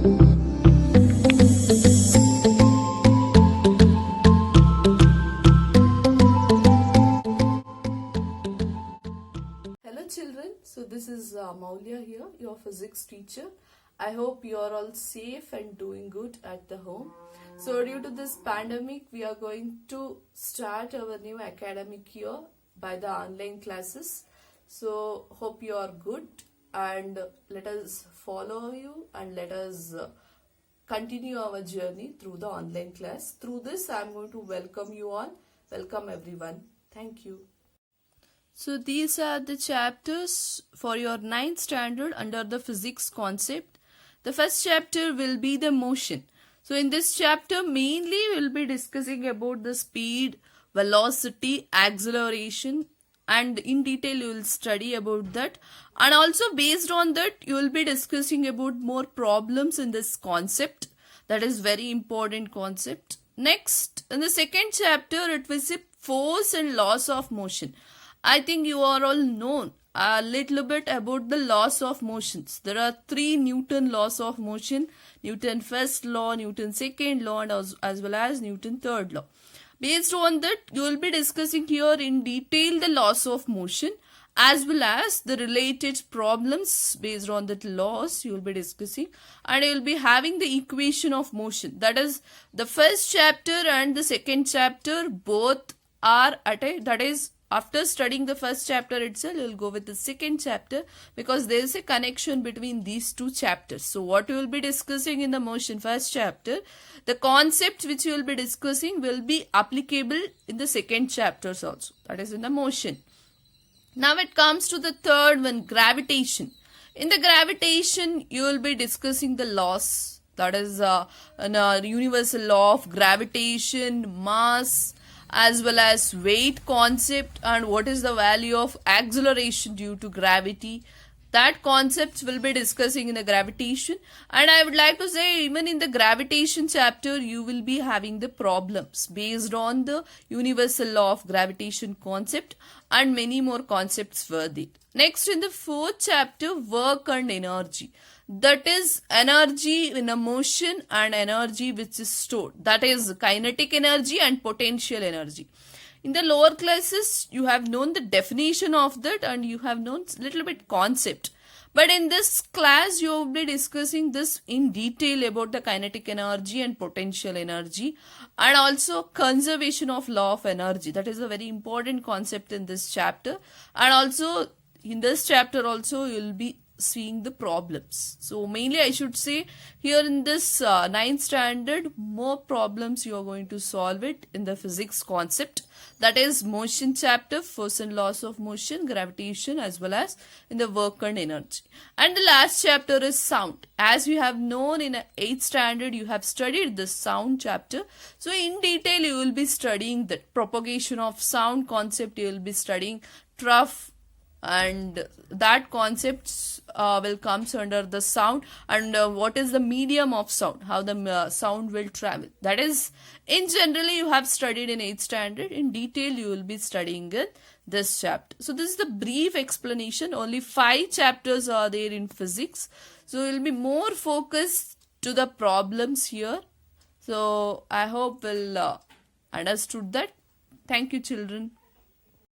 Hello children, so this is Maulya here, your physics teacher. I hope you are all safe and doing good at the home. So due to this pandemic, we are going to start our new academic year by the online classes. So hope you are good and let us follow you and let us continue our journey through the online class. Through this, I am going to welcome you all. Welcome everyone. Thank you. So these are the chapters for your 9th standard under the physics concept. The first chapter will be the motion. So in this chapter mainly we will be discussing about the speed, velocity, acceleration, and in detail you will study about that. And also based on that you will be discussing about more problems in this concept. That is very important concept. Next, in the second chapter it will say force and laws of motion. I think you are all known a little bit about the laws of motions. There are 3 Newton laws of motion: Newton first law, Newton second law, and as well as Newton third law. Based on that, you will be discussing here in detail the laws of motion as well as the related problems based on that laws you will be discussing, and you will be having the equation of motion. That is, the first chapter and the second chapter both are at a, that is, after studying the first chapter itself, you will go with the second chapter because there is a connection between these 2 chapters. So what you will be discussing in the motion first chapter, the concepts which you will be discussing will be applicable in the second chapters also. That is in the motion. Now it comes to the third one, gravitation. In the gravitation, you will be discussing the laws. That is a universal law of gravitation, mass, as well as weight concept, and what is the value of acceleration due to gravity. That concepts will be discussing in the gravitation. And I would like to say, even in the gravitation chapter you will be having the problems based on the universal law of gravitation concept, and many more concepts were there. Next, in the 4th chapter, work and energy. That is energy in a motion and energy which is stored. That is kinetic energy and potential energy. In the lower classes, you have known the definition of that and you have known little bit concept. But in this class, you will be discussing this in detail about the kinetic energy and potential energy, and also conservation of law of energy. That is a very important concept in this chapter. And also in this chapter also you will be seeing the problems. So mainly I should say here in this 9th standard, more problems you are going to solve it in the physics concept. That is motion chapter, force and laws of motion, gravitation, as well as in the work and energy. And the last chapter is sound. As you have known in 8th standard, you have studied the sound chapter. So in detail you will be studying the propagation of sound concept. You will be studying trough, and that concepts will comes under the sound, and what is the medium of sound, how the sound will travel. That is, in generally you have studied in 8th standard. In detail you will be studying in this chapter. So this is the brief explanation. Only 5 chapters are there in physics, so you will be more focused to the problems here. So I hope we'll understood that. Thank you children.